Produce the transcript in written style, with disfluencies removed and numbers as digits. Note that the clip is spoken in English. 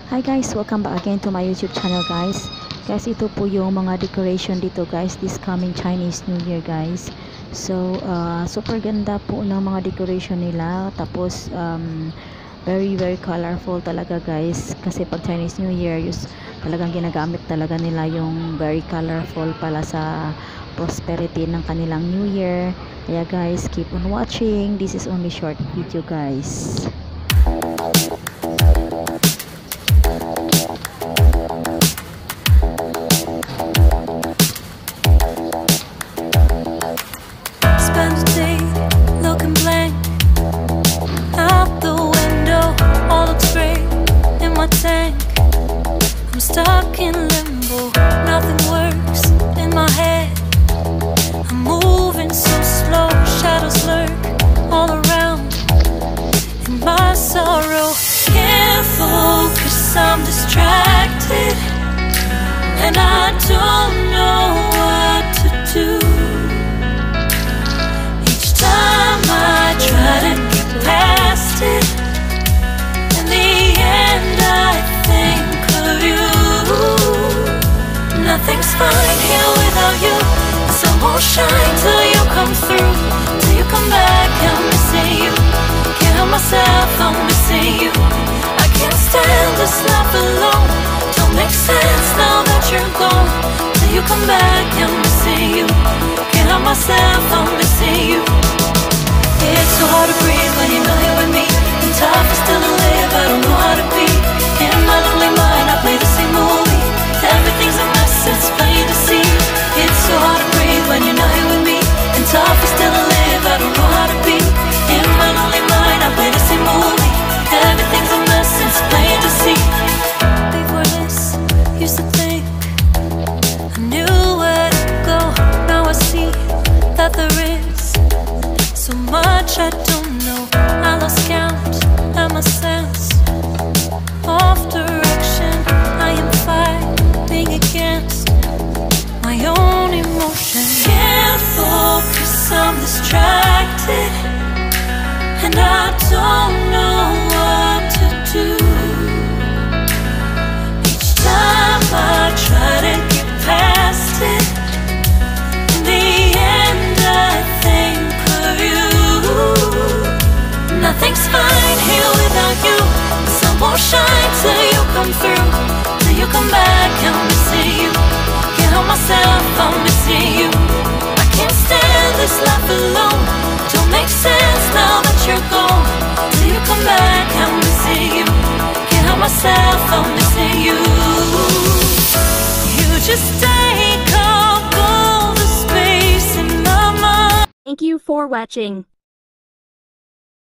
Hi guys, welcome back again to my YouTube channel guys. Guys, ito po yung mga decoration dito guys, this coming Chinese New Year guys. So, super ganda po ng mga decoration nila. Tapos, very colorful talaga guys. Kasi pag Chinese New Year, talagang ginagamit talaga nila yung very colorful pala sa prosperity ng kanilang New Year. Kaya guys, keep on watching. This is only short video guys. I'm stuck in limbo, nothing works in my head. I'm moving so slow, shadows lurk all around. In my sorrow, can't focus, I'm distracted, and I don't know what to do. Each time I try to get past it, in the end I think of you. Nothing's fine here without you. The sun won't shine till you come through. Till you come back, I'm missing you. Can't help myself, I'm missing you. I can't stand this life alone. Don't make sense now that you're gone. Till you come back, I'm missing you. Can't help myself, I'm missing you. It's so hard to breathe when you're not here with me. And tough is still to live, I don't know how to be. In my lonely mind, I play the same movie. Everything's a mess, it's plain to see. It's so hard to breathe when you're not here with me. And tough is still to live, I don't know how to be. In my lonely mind, I play the same movie. Everything's a mess, it's plain to see. Before this, used to think I knew where to go. Now I see that there is so much I don't know. I lost count and my sense of direction. I am fighting against my own emotion. Can't focus, I'm distracted, and I don't know what to do. Each time I try to get past it, in the end I think of you. Nothing's fine here without you. The sun won't shine till you come through. Till you come back, I'm missing you. Can't help myself, I'm missing you. I can't stand this life alone. Don't make sense now that you're gone. Till you come back, I'm missing you. Can't help myself, I'm missing you. You just take up all the space in my mind. Thank you for watching.